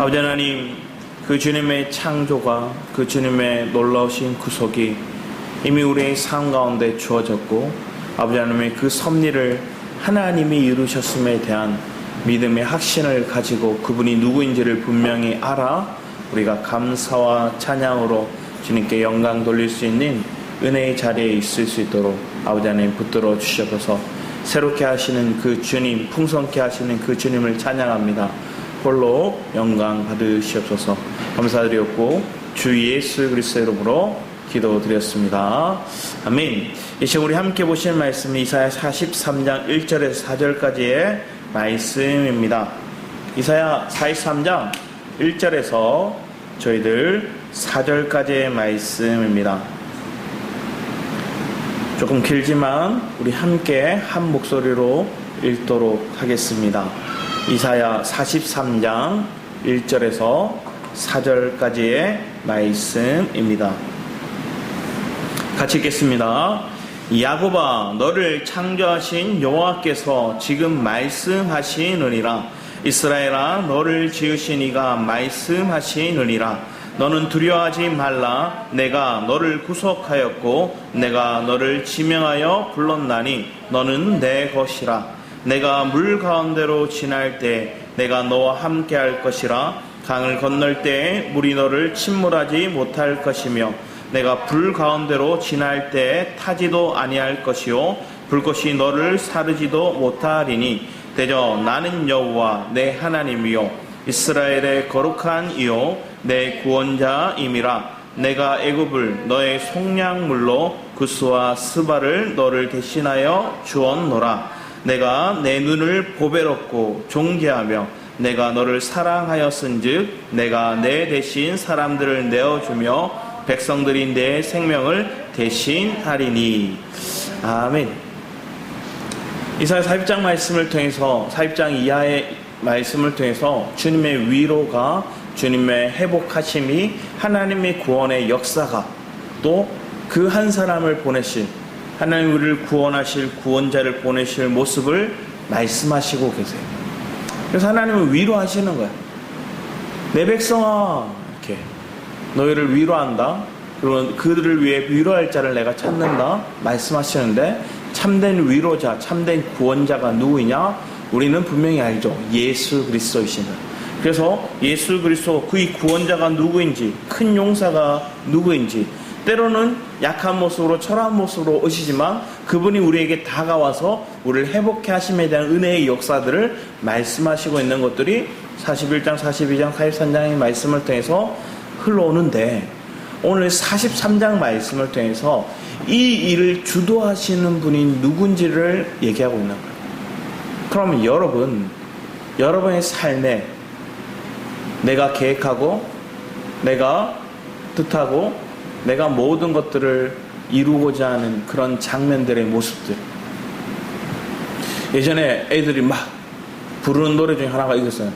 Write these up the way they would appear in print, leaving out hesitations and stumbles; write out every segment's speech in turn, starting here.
아버지 하나님, 그 주님의 창조가, 그 주님의 놀라우신 구속이 이미 우리의 삶 가운데 주어졌고, 아버지 하나님의 그 섭리를 하나님이 이루셨음에 대한 믿음의 확신을 가지고 그분이 누구인지를 분명히 알아 우리가 감사와 찬양으로 주님께 영광 돌릴 수 있는 은혜의 자리에 있을 수 있도록 아버지 하나님 붙들어 주셔서 새롭게 하시는 그 주님, 풍성케 하시는 그 주님을 찬양합니다. 홀로 영광 받으시옵소서. 감사드렸고 주 예수 그리스도의 이름으로 기도드렸습니다. 아멘. 이 시간 우리 함께 보실 말씀은 이사야 43장 1절에서 4절까지의 말씀입니다. 이사야 43장 1절에서 저희들 4절까지의 말씀입니다. 조금 길지만 우리 함께 한 목소리로 읽도록 하겠습니다. 이사야 43장 1절에서 4절까지의 말씀입니다. 같이 읽겠습니다. 야곱아, 너를 창조하신 여호와께서 지금 말씀하시느니라. 이스라엘아, 너를 지으신 이가 말씀하시느니라. 너는 두려워하지 말라. 내가 너를 구속하였고 내가 너를 지명하여 불렀나니 너는 내 것이라. 내가 물 가운데로 지날 때 내가 너와 함께 할 것이라. 강을 건널 때 물이 너를 침몰하지 못할 것이며 내가 불 가운데로 지날 때 타지도 아니할 것이요 불꽃이 너를 사르지도 못하리니 대저 나는 여호와 내 하나님이요 이스라엘의 거룩한 이요 내 구원자임이라. 내가 애굽을 너의 속량물로 구스와 스바를 너를 대신하여 주었노라. 내가 내 눈을 보배롭고 존귀하며 내가 너를 사랑하였은즉 내가 내 대신 사람들을 내어주며 백성들이 내 생명을 대신하리니. 아멘. 이사야 40장 말씀을 통해서 40장 이하의 말씀을 통해서 주님의 위로가, 주님의 회복하심이, 하나님의 구원의 역사가, 또 그 한 사람을 보내실, 하나님 우리를 구원하실 구원자를 보내실 모습을 말씀하시고 계세요. 그래서 하나님은 위로하시는 거예요. 내 백성아, 이렇게 너희를 위로한다. 그리고 그들을 위해 위로할 자를 내가 찾는다 말씀하시는데, 참된 위로자, 참된 구원자가 누구이냐? 우리는 분명히 알죠. 예수 그리스도이신 것. 그래서 예수 그리스도, 그의 구원자가 누구인지, 큰 용사가 누구인지, 때로는 약한 모습으로, 초라한 모습으로 오시지만 그분이 우리에게 다가와서 우리를 회복해 하심에 대한 은혜의 역사들을 말씀하시고 있는 것들이 41장, 42장, 43장의 말씀을 통해서 흘러오는데, 오늘 43장 말씀을 통해서 이 일을 주도하시는 분이 누군지를 얘기하고 있는 거예요. 그러면 여러분의 삶에 내가 계획하고 내가 뜻하고 내가 모든 것들을 이루고자 하는 그런 장면들의 모습들, 예전에 애들이 막 부르는 노래 중에 하나가 이거였어요.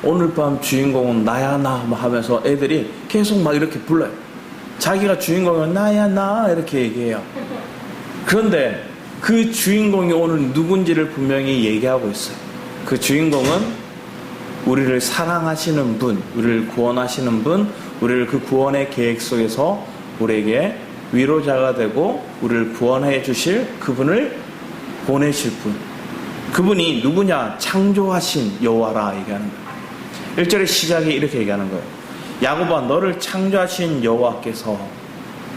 오늘 밤 주인공은 나야 나 하면서 애들이 계속 막 이렇게 불러요. 자기가 주인공은 나야 나 이렇게 얘기해요. 그런데 그 주인공이 오늘 누군지를 분명히 얘기하고 있어요. 그 주인공은 우리를 사랑하시는 분, 우리를 구원하시는 분, 우리를 그 구원의 계획 속에서 우리에게 위로자가 되고 우리를 구원해 주실 그분을 보내실 분. 그분이 누구냐? 창조하신 여호와라 얘기하는 거예요. 1절의 시작이 이렇게 얘기하는 거예요. 야곱아, 너를 창조하신 여호와께서,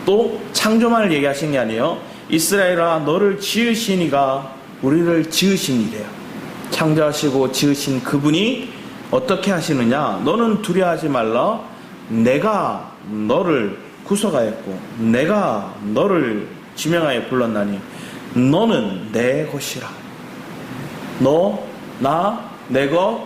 또 창조만을 얘기하신 게 아니에요. 이스라엘아, 너를 지으신 이가 우리를 지으신 이래요. 창조하시고 지으신 그분이 어떻게 하시느냐? 너는 두려워하지 말라. 내가 너를 구속하였고 내가 너를 지명하여 불렀나니 너는 내 것이라. 너, 나, 내 것,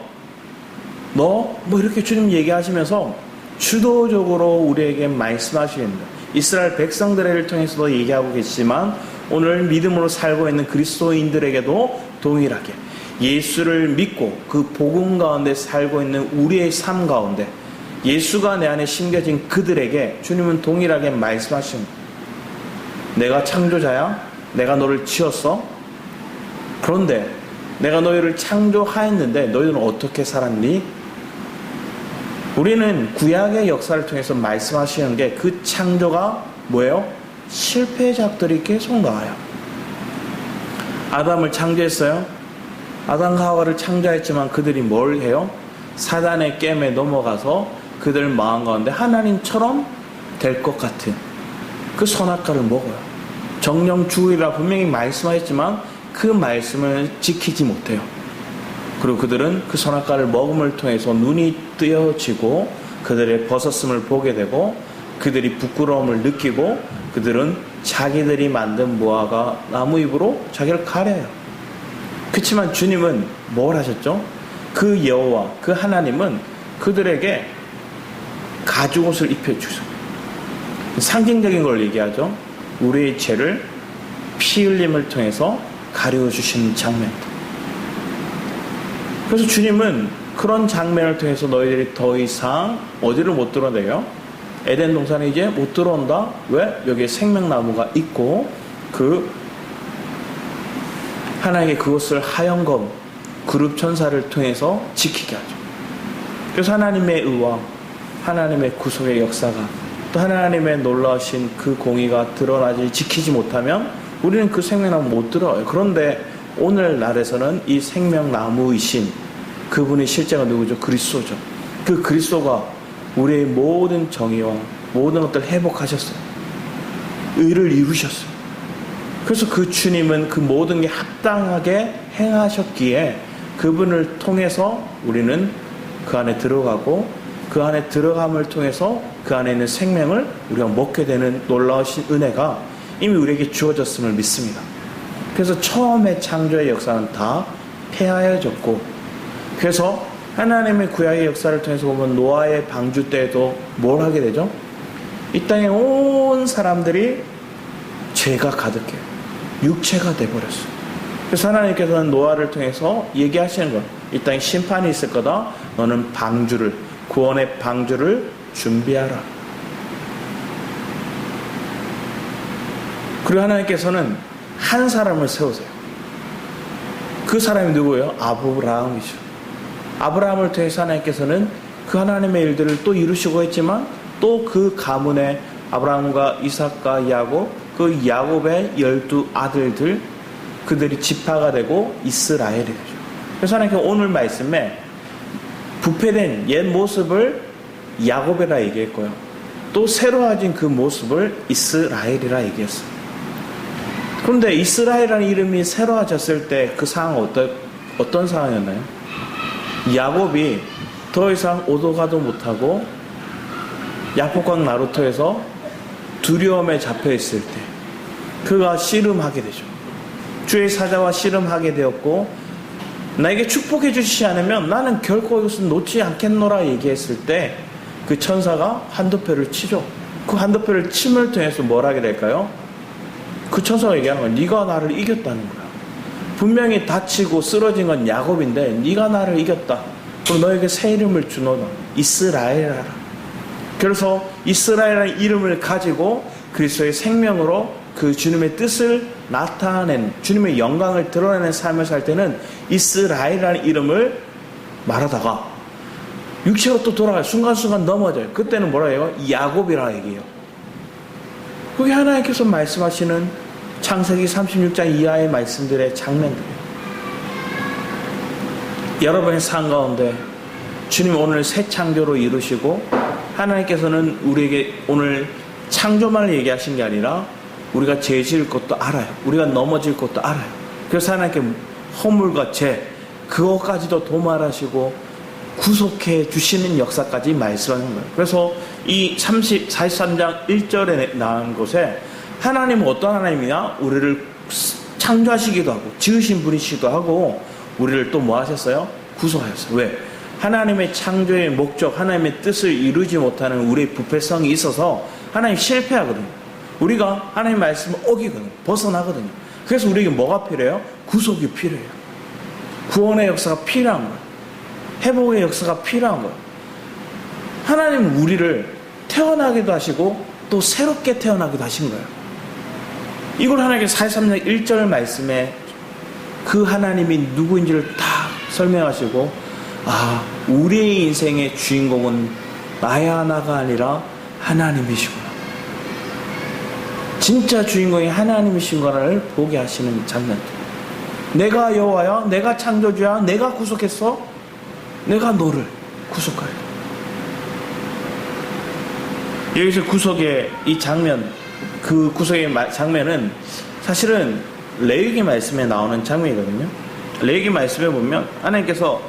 너, 뭐 이렇게 주님 얘기하시면서 주도적으로 우리에게 말씀하십니다. 이스라엘 백성들을 통해서도 얘기하고 계시지만 오늘 믿음으로 살고 있는 그리스도인들에게도 동일하게 예수를 믿고 그 복음 가운데 살고 있는 우리의 삶 가운데 예수가 내 안에 심겨진 그들에게 주님은 동일하게 말씀하십니다. 내가 창조자야? 내가 너를 지었어? 그런데 내가 너희를 창조하였는데 너희는 어떻게 살았니? 우리는 구약의 역사를 통해서 말씀하시는 게 그 창조가 뭐예요? 실패작들이 계속 나와요. 아담을 창조했어요. 아담과 하와를 창조했지만 그들이 뭘 해요? 사단의 깸에 넘어가서 그들 마음 가운데 하나님처럼 될 것 같은 그 선악과를 먹어요. 정령 주의라 분명히 말씀하셨지만 그 말씀을 지키지 못해요. 그리고 그들은 그 선악과를 먹음을 통해서 눈이 뜨여지고 그들의 벗었음을 보게 되고 그들이 부끄러움을 느끼고 그들은 자기들이 만든 무화과 나무 잎으로 자기를 가려요. 그렇지만 주님은 뭘 하셨죠? 그 여호와, 그 하나님은 그들에게 가죽옷을 입혀주셨어요. 상징적인 걸 얘기하죠. 우리의 죄를 피 흘림을 통해서 가려주시는 장면입니다. 그래서 주님은 그런 장면을 통해서 너희들이 더 이상 어디를 못 들어내요? 에덴 동산에 이제 못 들어온다. 왜? 여기에 생명나무가 있고 그 하나님의 그것을 하영검 그룹 천사를 통해서 지키게 하죠. 그래서 하나님의 의와 하나님의 구속의 역사가 또 하나님의 놀라우신 그 공의가 드러나지 지키지 못하면 우리는 그 생명나무 못 들어요. 그런데 오늘날에서는 이 생명나무이신 그분의 실제가 누구죠? 그리스도죠. 그 그리스도가 우리의 모든 정의와 모든 것들을 회복하셨어요. 의를 이루셨어요. 그래서 그 주님은 그 모든 게 합당하게 행하셨기에 그분을 통해서 우리는 그 안에 들어가고 그 안에 들어감을 통해서 그 안에 있는 생명을 우리가 먹게 되는 놀라우신 은혜가 이미 우리에게 주어졌음을 믿습니다. 그래서 처음에 창조의 역사는 다 폐하여졌고 그래서 하나님의 구약의 역사를 통해서 보면 노아의 방주 때에도 뭘 하게 되죠? 이 땅에 온 사람들이 죄가 가득해요. 육체가 돼버렸어요. 그래서 하나님께서는 노아를 통해서 얘기하시는 것, 이 땅에 심판이 있을 거다. 너는 방주를, 구원의 방주를 준비하라. 그리고 하나님께서는 한 사람을 세우세요. 그 사람이 누구예요? 아브라함이죠. 아브라함을 통해서 하나님께서는 그 하나님의 일들을 또 이루시고 했지만 또 그 가문에 아브라함과 이삭과 야곱, 그 야곱의 12 아들들, 그들이 지파가 되고 이스라엘이 되죠. 그래서 하나님께서 오늘 말씀에 부패된 옛 모습을 야곱이라 얘기했고요. 또 새로워진 그 모습을 이스라엘이라 얘기했어요. 그런데 이스라엘이라는 이름이 새로워졌을 때 그 상황은 어떤 상황이었나요? 야곱이 더 이상 오도 가도 못하고 야복강 나루터에서 두려움에 잡혀있을 때 그가 씨름하게 되죠. 주의 사자와 씨름하게 되었고 나에게 축복해 주시지 않으면 나는 결코 이것을 놓지 않겠노라 얘기했을 때 그 천사가 한두 표를 치죠. 그 한두 표를 침을 통해서 뭘 하게 될까요? 그 천사가 얘기하는 건 네가 나를 이겼다는 거야. 분명히 다치고 쓰러진 건 야곱인데 네가 나를 이겼다. 그럼 너에게 새 이름을 주노라. 이스라엘이라. 그래서 이스라엘이라는 이름을 가지고 그리스도의 생명으로 그 주님의 뜻을 나타낸 주님의 영광을 드러내는 삶을 살 때는 이스라엘이라는 이름을 말하다가 육체로 또 돌아가요. 순간순간 넘어져요. 그때는 뭐라 해요? 야곱이라 얘기해요. 그게 하나님께서 말씀하시는 창세기 36장 이하의 말씀들의 장면들이에요. 여러분의 삶 가운데 주님 오늘 새 창조로 이루시고 하나님께서는 우리에게 오늘 창조만을 얘기하신 게 아니라 우리가 죄 지을 것도 알아요. 우리가 넘어질 것도 알아요. 그래서 하나님께 허물과 죄 그것까지도 도말하시고 구속해 주시는 역사까지 말씀하는 거예요. 그래서 이 43장 1절에 나온 곳에 하나님은 어떤 하나님이냐? 우리를 창조하시기도 하고 지으신 분이시기도 하고 우리를 또 뭐 하셨어요? 구속하셨어요. 왜? 하나님의 창조의 목적, 하나님의 뜻을 이루지 못하는 우리의 부패성이 있어서 하나님 실패하거든요. 우리가 하나님 말씀을 어기거든요. 벗어나거든요. 그래서 우리에게 뭐가 필요해요? 구속이 필요해요. 구원의 역사가 필요한 거예요. 회복의 역사가 필요한 거예요. 하나님은 우리를 태어나기도 하시고 또 새롭게 태어나기도 하신 거예요. 이걸 하나님께서 43장 1절 말씀에 그 하나님이 누구인지를 다 설명하시고 우리의 인생의 주인공은 나야 나가 아니라 하나님이시구나. 진짜 주인공이 하나님이신 거를 보게 하시는 장면들. 내가 여호와야, 내가 창조주야, 내가 구속했어, 내가 너를 구속하여. 여기서 구속의 이 장면, 그 구속의 장면은 사실은 레위기 말씀에 나오는 장면이거든요. 레위기 말씀에 보면 하나님께서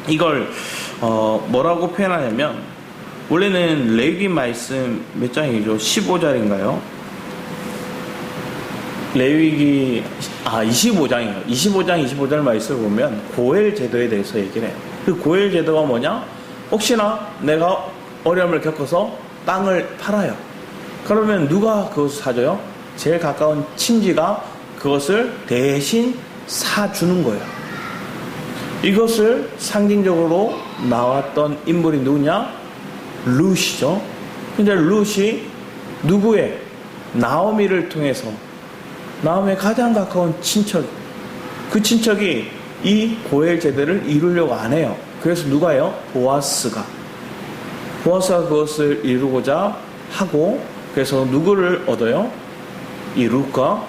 이걸 뭐라고 표현하냐면, 원래는 레위기 말씀 몇 장이죠? 15장인가요? 레위기 25장이에요. 25장 말씀을 보면 고엘 제도에 대해서 얘기를 해요. 그 고엘 제도가 뭐냐? 혹시나 내가 어려움을 겪어서 땅을 팔아요. 그러면 누가 그것을 사줘요? 제일 가까운 친지가 그것을 대신 사주는 거예요. 이것을 상징적으로 나왔던 인물이 누구냐? 룻이죠. 근데 룻이 누구의? 나오미를 통해서, 나오미의 가장 가까운 친척, 그 친척이 이 고엘 제도를 이루려고 안 해요. 그래서 누가요? 보아스가 그것을 이루고자 하고, 그래서 누구를 얻어요? 이 룻과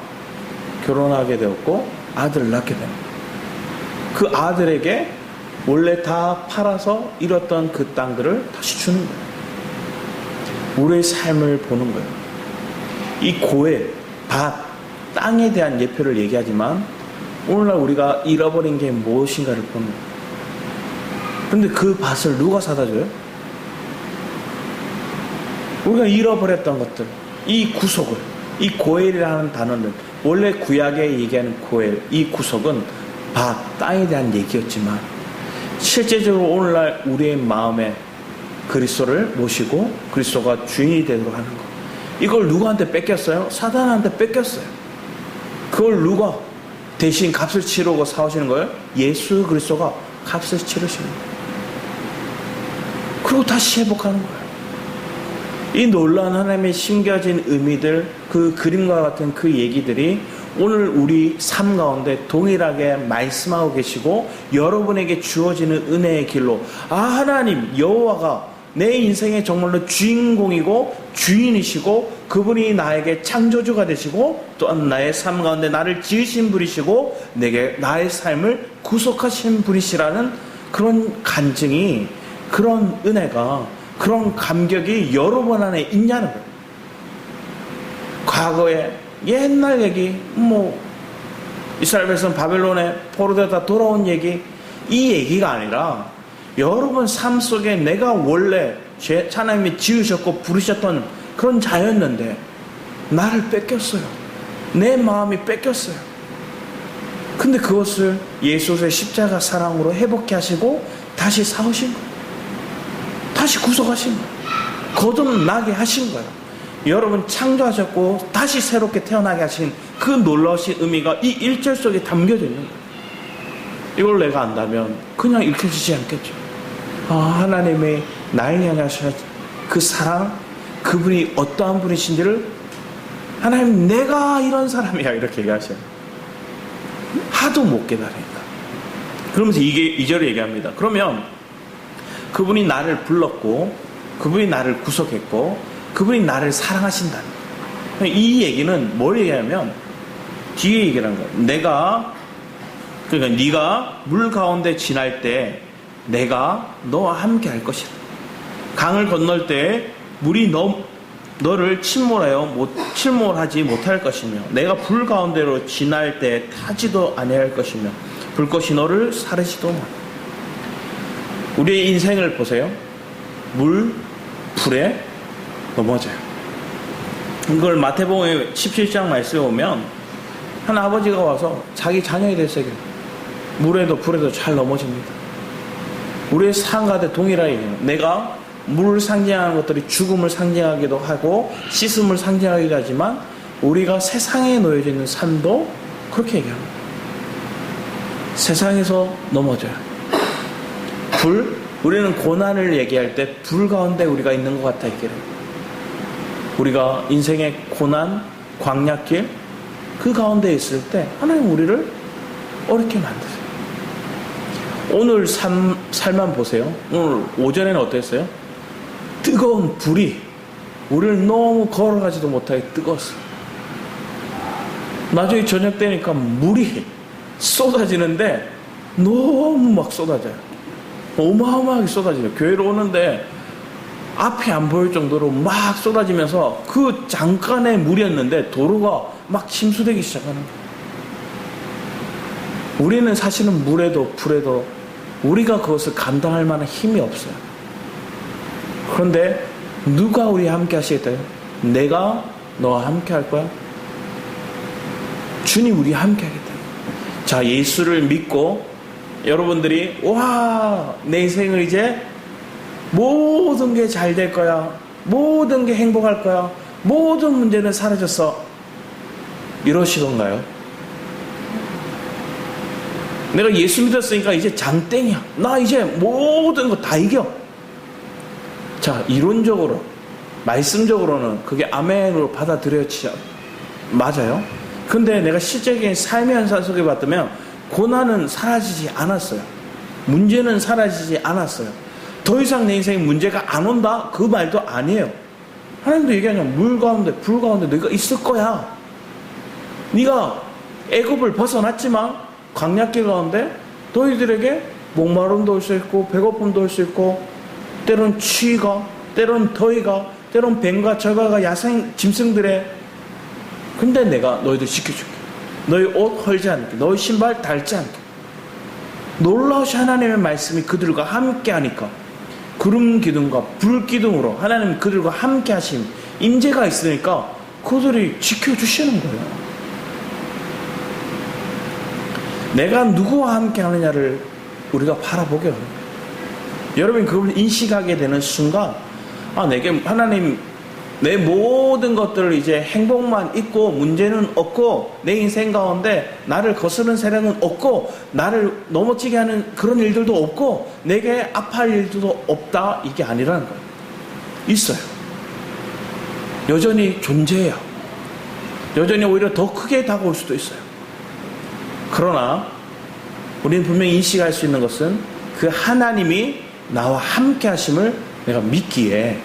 결혼하게 되었고 아들을 낳게 됩니다. 그 아들에게 원래 다 팔아서 잃었던 그 땅들을 다시 주는 거예요. 우리의 삶을 보는 거예요. 이 고엘, 밭, 땅에 대한 예표를 얘기하지만 오늘날 우리가 잃어버린 게 무엇인가를 보는 거예요. 그런데 그 밭을 누가 사다 줘요? 우리가 잃어버렸던 것들, 이 구속을, 이 고엘이라는 단어는 원래 구약에 얘기하는 고엘, 이 구속은 밭, 땅에 대한 얘기였지만 실제적으로 오늘날 우리의 마음에 그리스도를 모시고 그리스도가 주인이 되도록 하는 것, 이걸 누구한테 뺏겼어요? 사단한테 뺏겼어요. 그걸 누가 대신 값을 치르고 사오시는 거예요? 예수 그리스도가 값을 치르시는 거예요. 그리고 다시 회복하는 거예요. 이 놀라운 하나님의 심겨진 의미들, 그 그림과 같은 그 얘기들이 오늘 우리 삶 가운데 동일하게 말씀하고 계시고 여러분에게 주어지는 은혜의 길로, 하나님 여호와가 내 인생의 정말로 주인공이고 주인이시고 그분이 나에게 창조주가 되시고 또한 나의 삶 가운데 나를 지으신 분이시고 내게 나의 삶을 구속하신 분이시라는 그런 간증이, 그런 은혜가, 그런 감격이 여러분 안에 있냐는 거예요. 과거에 옛날 얘기, 이스라엘 백성 바벨론에 포로되다 돌아온 얘기, 이 얘기가 아니라 여러분 삶 속에 내가 원래 하나님이 지으셨고 부르셨던 그런 자였는데 나를 뺏겼어요. 내 마음이 뺏겼어요. 근데 그것을 예수의 십자가 사랑으로 회복해 하시고 다시 사오신 거예요. 다시 구속하신 거예요. 거듭나게 하신 거예요. 여러분 창조하셨고 다시 새롭게 태어나게 하신 그 놀라우신 의미가 이 1절 속에 담겨져 있는 거예요. 이걸 내가 안다면 그냥 읽혀지지 않겠죠. 하나님의 나를 향하신 그 사랑, 그분이 어떠한 분이신지를, 하나님 내가 이런 사람이야 이렇게 얘기하셔요. 하도 못 깨달으니까. 그러면서 이게 2절에 얘기합니다. 그러면 그분이 나를 불렀고 그분이 나를 구속했고 그분이 나를 사랑하신다는 거예요. 이 얘기는 뭘 얘기하냐면 뒤에 얘기를 하는 거예요. 그러니까 네가 물 가운데 지날 때 내가 너와 함께 할 것이다. 강을 건널 때 물이 너를 침몰하지 못할 것이며 내가 불 가운데로 지날 때 타지도 아니할 것이며 불꽃이 너를 사르지도 마. 우리의 인생을 보세요. 불에 넘어져요. 이걸 마태복음 17장 말씀에 보면 한 아버지가 와서 자기 자녀에 대해서 물에도 불에도 잘 넘어집니다. 우리의 삶 가운데 동일하게 내가 물을 상징하는 것들이 죽음을 상징하기도 하고 씻음을 상징하기도 하지만 우리가 세상에 놓여져 있는 삶도 그렇게 얘기합니다. 세상에서 넘어져요. 우리는 고난을 얘기할 때 불 가운데 우리가 있는 것 같아 얘기를 해요. 우리가 인생의 고난, 광야길 그 가운데 있을 때 하나님 우리를 어렵게 만드세요. 오늘 삶만 보세요. 오늘 오전에는 어땠어요? 뜨거운 불이 우리를 너무 걸어가지도 못하게 뜨거웠어요. 나중에 저녁 되니까 물이 쏟아지는데 너무 막 쏟아져요. 어마어마하게 쏟아져요. 교회로 오는데 앞이 안 보일 정도로 막 쏟아지면서 그 잠깐의 물이었는데 도로가 막 침수되기 시작하는 거예요. 우리는 사실은 물에도 불에도 우리가 그것을 감당할 만한 힘이 없어요. 그런데 누가 우리와 함께 하시겠다요? 내가 너와 함께 할 거야? 주님 우리와 함께 하겠다. 자, 예수를 믿고 여러분들이 와, 내 인생을 이제 모든 게 잘 될 거야, 모든 게 행복할 거야, 모든 문제는 사라졌어, 이러시던가요? 내가 예수 믿었으니까 이제 장땡이야, 나 이제 모든 거 다 이겨. 자, 이론적으로 말씀적으로는 그게 아멘으로 받아들여지죠. 맞아요. 근데 내가 실제적인 삶의 현상 속에 봤다면 고난은 사라지지 않았어요. 문제는 사라지지 않았어요. 더 이상 내 인생에 문제가 안 온다? 그 말도 아니에요. 하나님도 얘기하냐, 물 가운데 불 가운데 너희가 있을 거야. 네가 애굽을 벗어났지만 광야길 가운데 너희들에게 목마름도 올 수 있고 배고픔도 올 수 있고 때론 추위가, 때론 더위가, 때론 뱀과 절과가 야생 짐승들의, 근데 내가 너희들 지켜줄게. 너희 옷 헐지 않게, 너희 신발 닳지 않게. 놀라우신 하나님의 말씀이 그들과 함께 하니까 구름 기둥과 불 기둥으로 하나님 그들과 함께 하신 임재가 있으니까 그들이 지켜주시는 거예요. 내가 누구와 함께 하느냐를 우리가 바라보게 합니다. 여러분 그걸 인식하게 되는 순간, 아, 내게 하나님 내 모든 것들을 이제 행복만 있고 문제는 없고 내 인생 가운데 나를 거스르는 세력은 없고 나를 넘어지게 하는 그런 일들도 없고 내게 아파할 일들도 없다, 이게 아니라는 거예요. 있어요. 여전히 존재해요. 여전히 오히려 더 크게 다가올 수도 있어요. 그러나 우리는 분명히 인식할 수 있는 것은 그 하나님이 나와 함께 하심을 내가 믿기에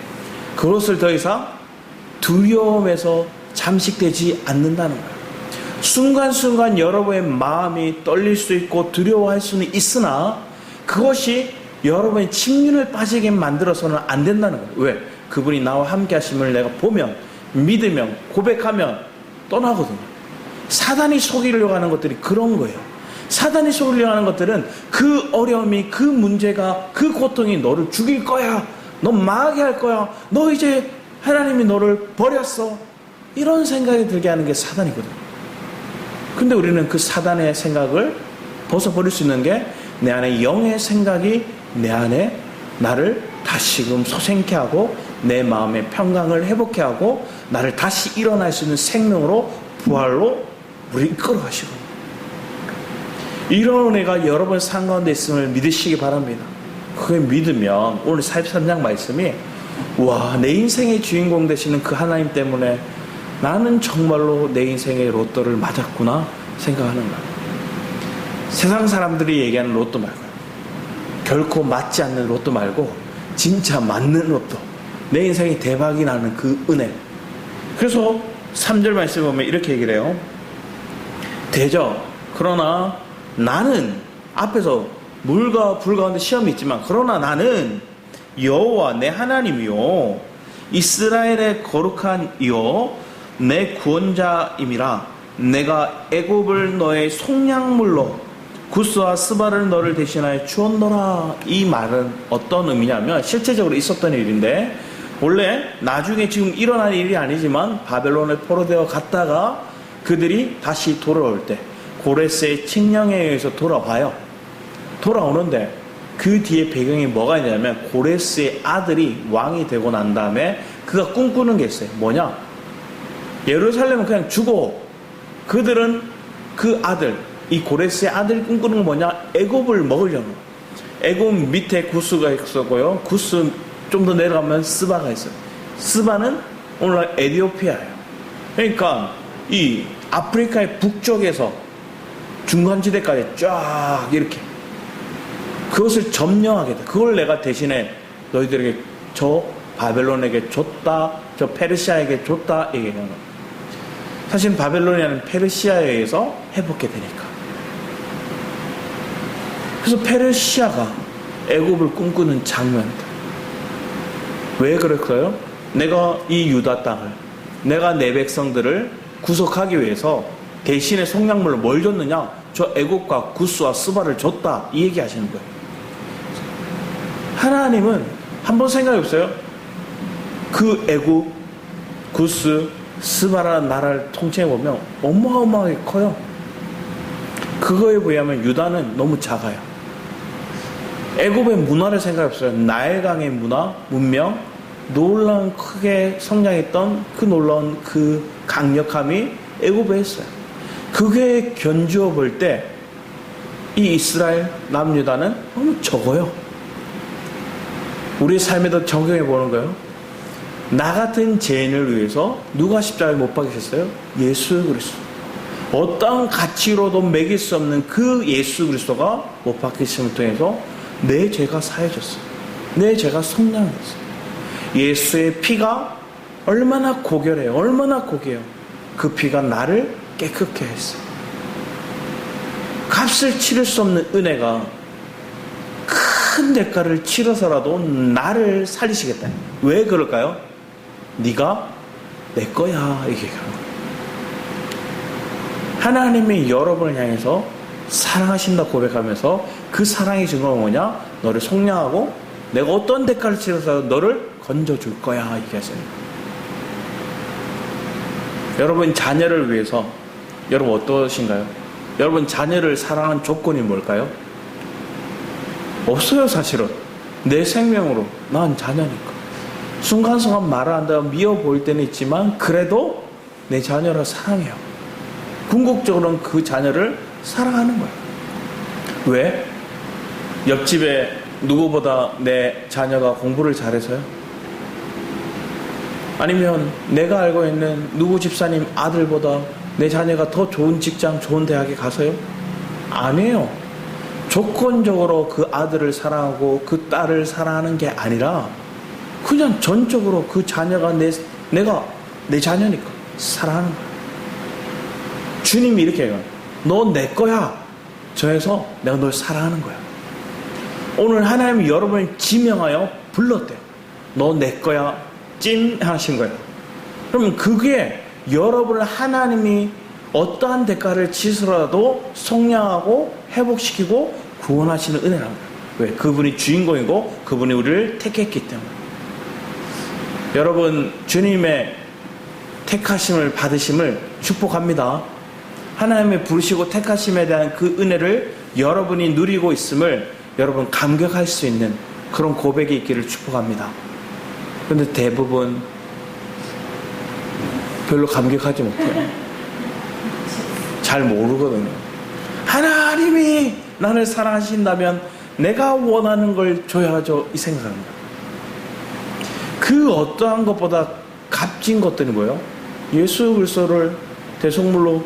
그것을 더 이상 두려움에서 잠식되지 않는다는 거예요. 순간순간 여러분의 마음이 떨릴 수 있고 두려워할 수는 있으나 그것이 여러분의 침륜을 빠지게 만들어서는 안 된다는 거예요. 왜? 그분이 나와 함께 하심을 내가 보면, 믿으면, 고백하면 떠나거든요. 사단이 속이려고 하는 것들이 그런 거예요. 사단이 속이려고 하는 것들은 그 어려움이, 그 문제가, 그 고통이 너를 죽일 거야, 너 망하게 할 거야, 너 이제 하나님이 너를 버렸어, 이런 생각이 들게 하는 게 사단이거든요. 근데 우리는 그 사단의 생각을 벗어버릴 수 있는 게 내 안에 영의 생각이 내 안에 나를 다시금 소생케 하고 내 마음의 평강을 회복케 하고 나를 다시 일어날 수 있는 생명으로, 부활로 우리 이끌어 가시고, 이런 은혜가 여러분 삶 가운데 있음을 믿으시기 바랍니다. 그걸 믿으면 오늘 43장 말씀이, 와, 내 인생의 주인공 되시는 그 하나님 때문에 나는 정말로 내 인생의 로또를 맞았구나 생각하는 거예요. 세상 사람들이 얘기하는 로또 말고요, 결코 맞지 않는 로또 말고 진짜 맞는 로또, 내 인생이 대박이 나는 그 은혜. 그래서 3절 말씀을 보면 이렇게 얘기를 해요. 되죠. 그러나 나는, 앞에서 물과 불 가운데 시험이 있지만 그러나 나는 여호와 내 하나님이요 이스라엘의 거룩한 이요 내 구원자임이라. 내가 애굽을 너의 속량물로 구스와 스바를 너를 대신하여 주었노라. 이 말은 어떤 의미냐면 실제적으로 있었던 일인데, 원래 나중에 지금 일어난 일이 아니지만 바벨론에 포로되어 갔다가 그들이 다시 돌아올 때 고레스의 칙령에 의해서 돌아와요. 돌아오는데 그 뒤에 배경이 뭐가 있냐면 고레스의 아들이 왕이 되고 난 다음에 그가 꿈꾸는 게 있어요. 뭐냐? 예루살렘은 그냥 주고 그들은 그 아들, 이 고레스의 아들이 꿈꾸는 건 뭐냐? 애굽을 먹으려는 거예요. 애굽 밑에 구스가 있었고요, 구스 좀 더 내려가면 스바가 있어요. 스바는 오늘날 에티오피아예요. 그러니까 이 아프리카의 북쪽에서 중간지대까지 쫙 이렇게 그것을 점령하겠다. 그걸 내가 대신에 너희들에게 저 바벨론에게 줬다, 저 페르시아에게 줬다 얘기하는 거예요. 사실 바벨론이라는 페르시아에 의해서 회복게 되니까. 그래서 페르시아가 애굽을 꿈꾸는 장면들. 왜 그럴까요? 내가 이 유다 땅을, 내가 내 백성들을 구속하기 위해서 대신에 속량물로 뭘 줬느냐? 저 애굽과 구스와 스바를 줬다. 이 얘기 하시는 거예요. 하나님은 한번 생각해 보세요. 그 애굽, 구스, 스바라는 나라를 통치해 보면 어마어마하게 커요. 그거에 비하면 유다는 너무 작아요. 애굽의 문화를 생각해 보세요. 나일강의 문화, 문명, 놀라운 크게 성장했던 그 놀라운 그 강력함이 애굽에 있어요. 그게 견주어 볼 때 이 이스라엘 남유다는 너무 적어요. 우리 삶에도 적용해 보는 거예요. 나 같은 죄인을 위해서 누가 십자가에 못 박히셨어요? 예수 그리스도. 어떤 가치로도 매길 수 없는 그 예수 그리스도가 못 박히심을 통해서 내 죄가 사해졌어요. 내 죄가 속량됐어요. 예수의 피가 얼마나 고결해요. 얼마나 고개요. 그 피가 나를 깨끗게 했어요. 값을 치를 수 없는 은혜가 큰 대가를 치러서라도 나를 살리시겠다. 왜 그럴까요? 네가 내 거야. 이게 하나님이 여러분을 향해서 사랑하신다 고백하면서 그 사랑의 증거가 뭐냐? 너를 속량하고 내가 어떤 대가를 치러서 너를 건져줄 거야. 이게 하시는 여러분 자녀를 위해서 여러분 어떠신가요? 여러분 자녀를 사랑하는 조건이 뭘까요? 없어요. 사실은 내 생명으로 난 자녀니까 순간순간 말을 한다고 미워 보일 때는 있지만 그래도 내 자녀를 사랑해요. 궁극적으로는 그 자녀를 사랑하는 거예요. 왜? 옆집에 누구보다 내 자녀가 공부를 잘해서요? 아니면 내가 알고 있는 누구 집사님 아들보다 내 자녀가 더 좋은 직장, 좋은 대학에 가서요? 아니에요. 조건적으로 그 아들을 사랑하고 그 딸을 사랑하는 게 아니라 그냥 전적으로 그 자녀가 내가 내 자녀니까 사랑하는 거예요. 주님이 이렇게 해요. 너 내 거야. 저에서 내가 널 사랑하는 거야. 오늘 하나님이 여러분을 지명하여 불렀대요. 너 내 거야. 찜 하신 거예요. 그러면 그게 여러분을 하나님이 어떠한 대가를 치서라도 속량하고 회복시키고 구원하시는 은혜라는 거예요. 왜? 그분이 주인공이고 그분이 우리를 택했기 때문에. 여러분 주님의 택하심을 받으심을 축복합니다. 하나님의 부르시고 택하심에 대한 그 은혜를 여러분이 누리고 있음을 여러분 감격할 수 있는 그런 고백이 있기를 축복합니다. 그런데 대부분 별로 감격하지 못해요. 잘 모르거든요. 하나님이 나를 사랑하신다면 내가 원하는 걸 줘야죠. 이 생각합니다. 그 어떠한 것보다 값진 것들이 뭐예요? 예수 그리스도를 대속물로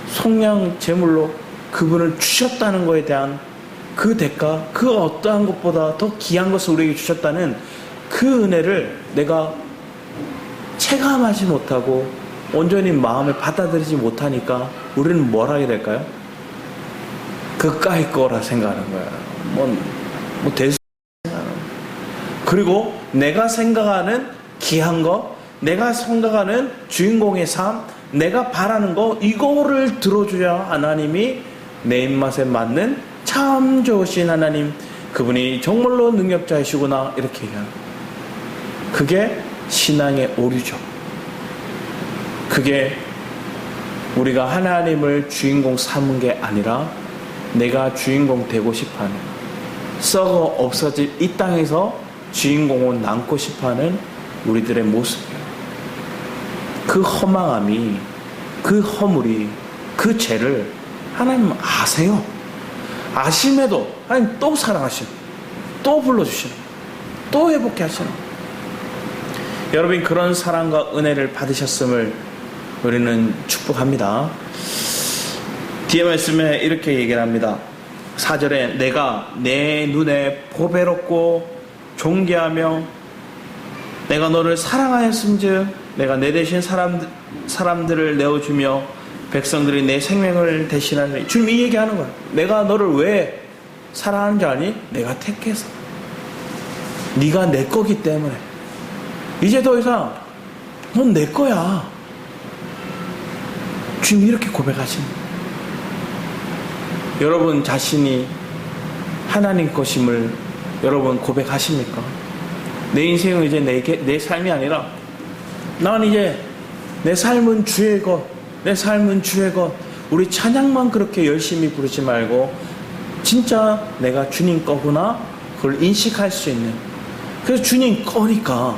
속량 제물로 그분을 주셨다는 것에 대한 그 대가, 그 어떠한 것보다 더 귀한 것을 우리에게 주셨다는 그 은혜를 내가 체감하지 못하고 온전히 마음에 받아들이지 못하니까 우리는 뭘 하게 될까요? 그까이 거라 생각하는 거야. 뭐 대수 생각하는 거야. 그리고 내가 생각하는 귀한 거, 내가 생각하는 주인공의 삶, 내가 바라는 거, 이거를 들어줘야 하나님이 내 입맛에 맞는 참 좋으신 하나님, 그분이 정말로 능력자이시구나 이렇게 얘기하는 거예요. 그게 신앙의 오류죠. 그게 우리가 하나님을 주인공 삼은 게 아니라 내가 주인공 되고 싶어하는, 썩어 없어질 이 땅에서 주인공을 남고 싶어하는 우리들의 모습이에요. 그 허망함이, 그 허물이, 그 죄를 하나님 아세요. 아심에도 하나님 또 사랑하시는, 또 불러주시는, 또 회복해 하시는. 여러분 그런 사랑과 은혜를 받으셨음을 우리는 축복합니다. 뒤에 말씀에 이렇게 얘기를 합니다. 4절에 내가 내 눈에 보배롭고 존귀하며 내가 너를 사랑하였음즉 내가 내 대신 사람들을 내어주며 백성들이 내 생명을 대신하리니. 주님 이 얘기하는 거야. 내가 너를 왜 사랑하는 줄 아니? 내가 택해서. 네가 내 거기 때문에. 이제 더 이상 넌 내 거야. 주님 이렇게 고백하십니다. 여러분 자신이 하나님 것임을 여러분 고백하십니까? 내 인생은 이제 내 삶이 아니라 난 이제 내 삶은 주의 것, 내 삶은 주의 것. 우리 찬양만 그렇게 열심히 부르지 말고 진짜 내가 주님 거구나 그걸 인식할 수 있는. 그래서 주님 거니까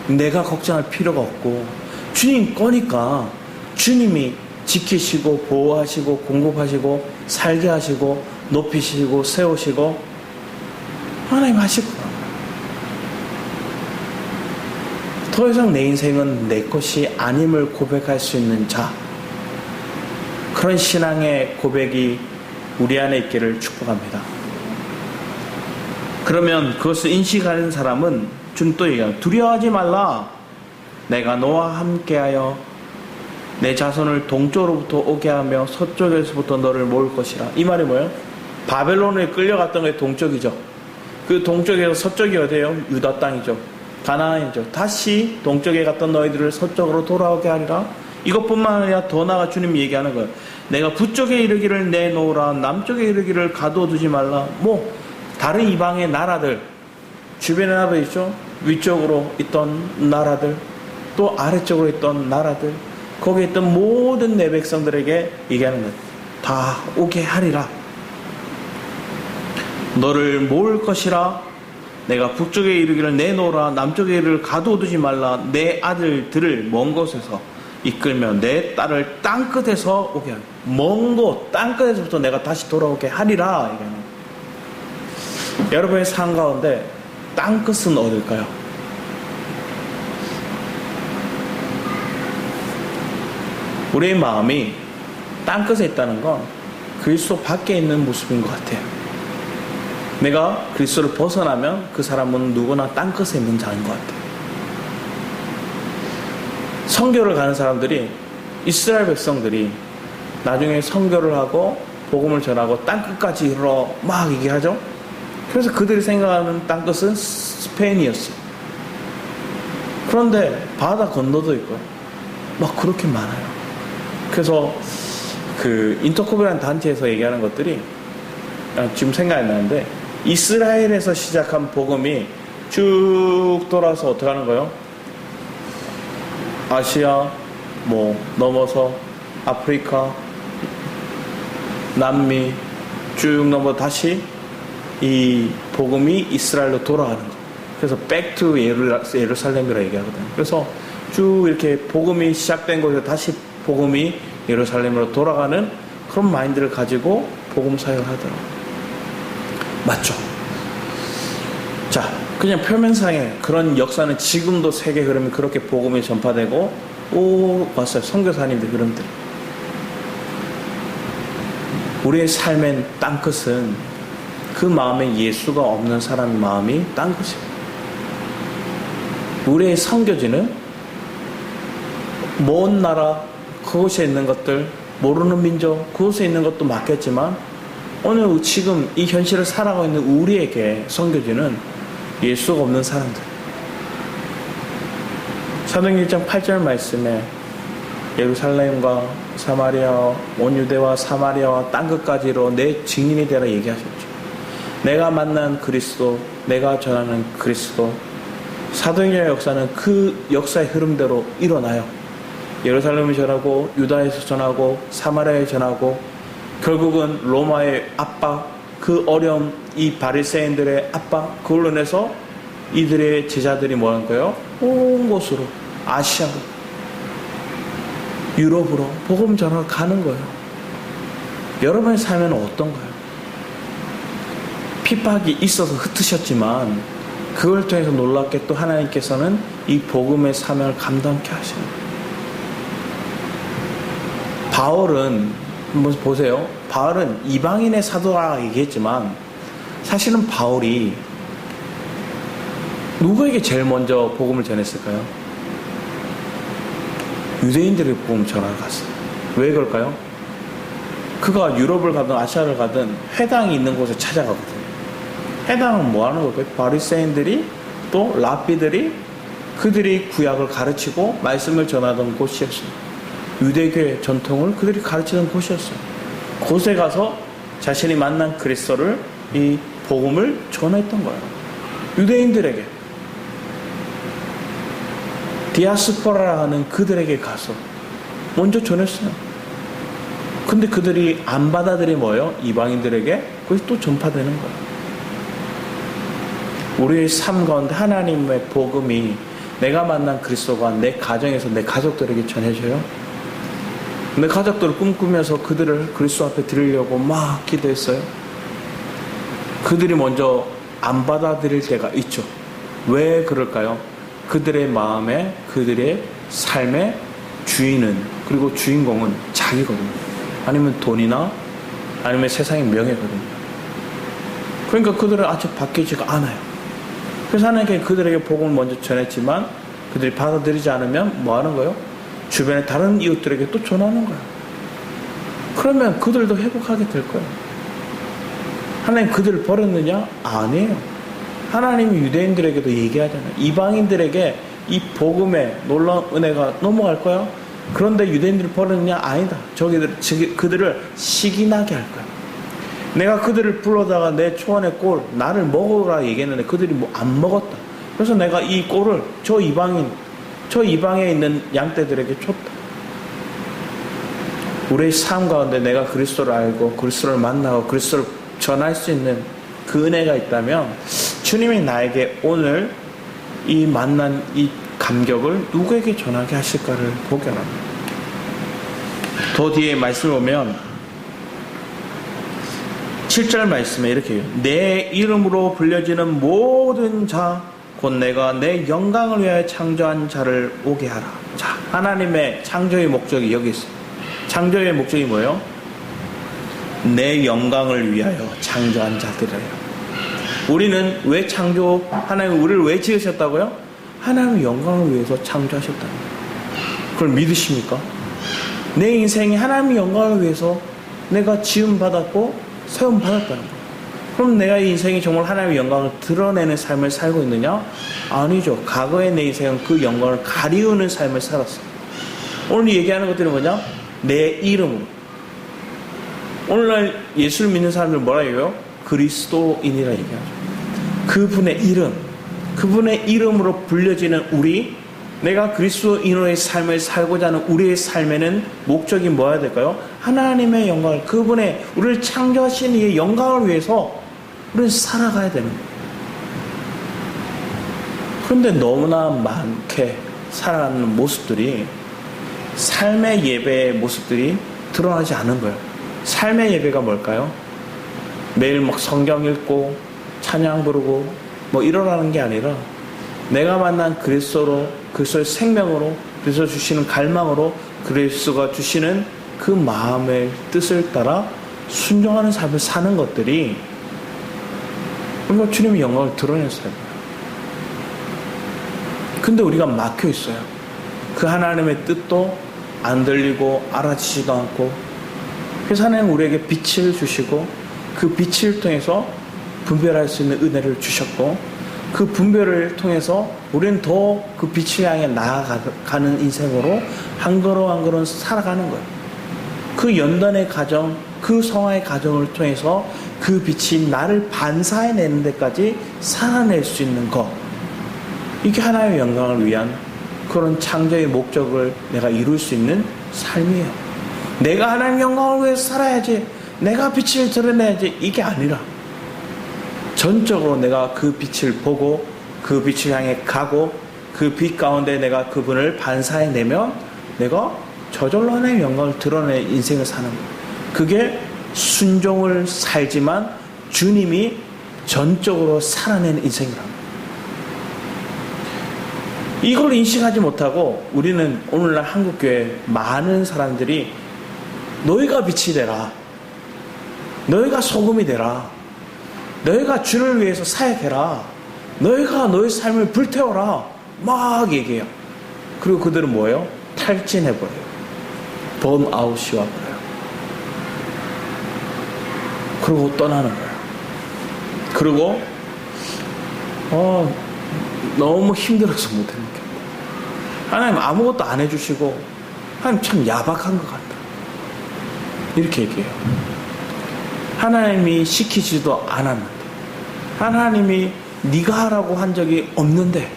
내가 걱정할 필요가 없고, 주님 거니까 주님이 지키시고 보호하시고 공급하시고 살게 하시고 높이시고 세우시고 하나님 하시구나. 더 이상 내 인생은 내 것이 아님을 고백할 수 있는 자, 그런 신앙의 고백이 우리 안에 있기를 축복합니다. 그러면 그것을 인식하는 사람은 좀 또 얘기해요. 두려워하지 말라. 내가 너와 함께하여 내 자손을 동쪽으로부터 오게 하며 서쪽에서부터 너를 모을 것이라. 이 말이 뭐예요? 바벨론에 끌려갔던 게 동쪽이죠. 그 동쪽에서 서쪽이 어디예요? 유다 땅이죠. 가나안이죠. 다시 동쪽에 갔던 너희들을 서쪽으로 돌아오게 하리라. 이것뿐만 아니라 더 나아가 주님이 얘기하는 거예요. 내가 북쪽에 이르기를 내놓으라. 남쪽에 이르기를 가둬두지 말라. 뭐 다른 이방의 나라들, 주변에 나라도 있죠. 위쪽으로 있던 나라들, 또 아래쪽으로 있던 나라들, 거기에 있던 모든 내 백성들에게 얘기하는 거예요. 다 오게 하리라. 너를 모을 것이라. 내가 북쪽에 이르기를 내놓으라. 남쪽에 이르기를 가둬두지 말라. 내 아들들을 먼 곳에서 이끌며 내 딸을 땅끝에서 오게 하리라. 먼 곳 땅끝에서부터 내가 다시 돌아오게 하리라. 얘기하는 거예요. 여러분의 삶 가운데 땅끝은 어딜까요? 우리의 마음이 땅끝에 있다는 건 그리스도 밖에 있는 모습인 것 같아요. 내가 그리스도를 벗어나면 그 사람은 누구나 땅끝에 있는 자인 것 같아요. 선교를 가는 사람들이, 이스라엘 백성들이 나중에 선교를 하고 복음을 전하고 땅끝까지 이르러 막 얘기하죠. 그래서 그들이 생각하는 땅끝은 스페인이었어요. 그런데 바다 건너도 있고요. 막 그렇게 많아요. 그래서 그 인터코비라는 단체에서 얘기하는 것들이 지금 생각이 나는데, 이스라엘에서 시작한 복음이 쭉 돌아서 어떻게 하는 거예요? 아시아 뭐 넘어서 아프리카, 남미 쭉 넘어 다시 이 복음이 이스라엘로 돌아가는 거. 그래서 백투 예루살렘이라고 얘기하거든요. 그래서 쭉 이렇게 복음이 시작된 곳에서 다시 복음이 예루살렘으로 돌아가는 그런 마인드를 가지고 복음 사역을 하더라고요. 맞죠? 자, 그냥 표면상에 그런 역사는 지금도 세계 흐름이 그렇게 복음이 전파되고 왔어요. 선교사님들 그런들. 우리의 삶의 땅끝은 그 마음에 예수가 없는 사람의 마음이 땅끝이에요. 우리의 선교지는 먼 나라, 그곳에 있는 것들, 모르는 민족, 그곳에 있는 것도 맞겠지만 오늘 지금 이 현실을 살아가고 있는 우리에게 선교지는 예수가 없는 사람들. 사도행전 1장 8절 말씀에 예루살렘과 사마리아, 온 유대와 사마리아와 땅끝까지로 내 증인이 되라 얘기하셨죠. 내가 만난 그리스도, 내가 전하는 그리스도. 사도행전의 역사는 그 역사의 흐름대로 일어나요. 예루살렘을 전하고 유다에서 전하고 사마리아에 전하고 결국은 로마의 압박, 그 어려움, 이 바리새인들의 압박, 그걸로 인해서 이들의 제자들이 뭐 하는 거예요? 온 곳으로, 아시아로, 유럽으로 복음 전하러 가는 거예요. 여러분의 삶에는 어떤가요? 핍박이 있어서 흩으셨지만 그걸 통해서 놀랍게 또 하나님께서는 이 복음의 사명을 감당케 하시는 거예요. 바울은 한번 보세요. 바울은 이방인의 사도라 얘기했지만 사실은 바울이 누구에게 제일 먼저 복음을 전했을까요? 유대인들에게 복음을 전하러 갔어요. 왜 그럴까요? 그가 유럽을 가든 아시아를 가든 회당이 있는 곳에 찾아가거든요. 회당은 뭐 하는 걸까요? 바리새인들이 또 랍비들이 그들이 구약을 가르치고 말씀을 전하던 곳이었어요. 유대교의 전통을 그들이 가르치던 곳이었어요. 곳에 가서 자신이 만난 그리스도를, 이 복음을 전했던 거예요. 유대인들에게, 디아스포라라 하는 그들에게 가서 먼저 전했어요. 근데 그들이 안 받아들이 뭐예요? 이방인들에게 그것이 또 전파되는 거예요. 우리의 삶 가운데 하나님의 복음이 내가 만난 그리스도가 내 가정에서 내 가족들에게 전해져요. 내 가족들을 꿈꾸면서 그들을 그리스도 앞에 드리려고 막 기도했어요. 그들이 먼저 안 받아들일 때가 있죠. 왜 그럴까요? 그들의 마음에, 그들의 삶의 주인은, 그리고 주인공은 자기거든요. 아니면 돈이나 아니면 세상의 명예거든요. 그러니까 그들은 아직 바뀌지가 않아요. 그래서 하나님께 그들에게 복음을 먼저 전했지만 그들이 받아들이지 않으면 뭐 하는 거예요? 주변의 다른 이웃들에게 또 전하는 거예요. 그러면 그들도 회복하게 될 거예요. 하나님 그들을 버렸느냐? 아니에요. 하나님이 유대인들에게도 얘기하잖아요. 이방인들에게 이 복음의 놀라운 은혜가 넘어갈 거야. 그런데 유대인들을 버렸느냐? 아니다. 그들을 시기나게 할 거야. 내가 그들을 불러다가 내 초원의 꼴 나를 먹으라 얘기했는데 그들이 뭐 안 먹었다. 그래서 내가 이 꼴을 저 이방에 있는 양떼들에게 줬다. 우리의 삶 가운데 내가 그리스도를 알고 그리스도를 만나고 그리스도를 전할 수 있는 그 은혜가 있다면 주님이 나에게 오늘 이 만난 이 감격을 누구에게 전하게 하실까를 보견합니다. 더 뒤에 말씀을 보면 7절 말씀에 이렇게 해요. 내 이름으로 불려지는 모든 자 곧 내가 내 영광을 위하여 창조한 자를 오게 하라. 자, 하나님의 창조의 목적이 여기 있어요. 창조의 목적이 뭐예요? 내 영광을 위하여 창조한 자들이에요. 우리는 왜 하나님 우리를 왜 지으셨다고요? 하나님의 영광을 위해서 창조하셨다는 거예요. 그걸 믿으십니까? 내 인생이 하나님의 영광을 위해서 내가 지음받았고 세움받았다는 거예요. 그럼 내가 이 인생이 정말 하나님의 영광을 드러내는 삶을 살고 있느냐? 아니죠. 과거의 내 인생은 그 영광을 가리우는 삶을 살았어요. 오늘 얘기하는 것들은 뭐냐? 내 이름으로. 오늘날 예수를 믿는 사람들 뭐라 해요? 그리스도인이라 얘기하죠. 그분의 이름, 그분의 이름으로 불려지는 우리, 내가 그리스도인으로의 삶을 살고자 하는 우리의 삶에는 목적이 뭐야 될까요? 하나님의 영광을, 그분의 우리를 창조하신 이의 영광을 위해서 우리는 살아가야 되는 거예요. 그런데 너무나 많게 살아가는 모습들이, 삶의 예배의 모습들이 드러나지 않은 거예요. 삶의 예배가 뭘까요? 매일 막 성경 읽고 찬양 부르고 뭐 이러라는 게 아니라 내가 만난 그리스도로, 그리스도의 생명으로, 그리스도 주시는 갈망으로, 그리스도가 주시는 그 마음의 뜻을 따라 순종하는 삶을 사는 것들이 우리가 주님의 영광을 드러내는 삶이에요. 근데 우리가 막혀 있어요. 그 하나님의 뜻도 안 들리고 알아지지도 않고, 그래서 하나님 우리에게 빛을 주시고 그 빛을 통해서 분별할 수 있는 은혜를 주셨고, 그 분별을 통해서 우리는 더 그 빛을 향해 나아가는 인생으로 한 걸음 한 걸음 살아가는 거예요. 그 연단의 과정, 그 성화의 과정을 통해서 그 빛이 나를 반사해내는 데까지 살아낼 수 있는 것, 이게 하나님의 영광을 위한 그런 창조의 목적을 내가 이룰 수 있는 삶이에요. 내가 하나님의 영광을 위해서 살아야지, 내가 빛을 드러내야지, 이게 아니라 전적으로 내가 그 빛을 보고 그 빛을 향해 가고 그 빛 가운데 내가 그분을 반사해내면 내가 저절로 하나님의 영광을 드러내 인생을 사는 거예요. 그게 순종을 살지만 주님이 전적으로 살아내는 인생이랍니다. 이걸 인식하지 못하고 우리는 오늘날 한국교회 많은 사람들이 너희가 빛이 되라, 너희가 소금이 되라, 너희가 주를 위해서 사역해라, 너희가 너희 삶을 불태워라. 막 얘기해요. 그리고 그들은 뭐예요? 탈진해버려요. 번아웃이 와버려요. 그리고 떠나는 거예요. 그리고 너무 힘들어서 못해먹겠다. 하나님 아무것도 안 해주시고 하나님 참 야박한 것 같다. 이렇게 얘기해요. 하나님이 시키지도 않았는데, 하나님이 네가 하라고 한 적이 없는데,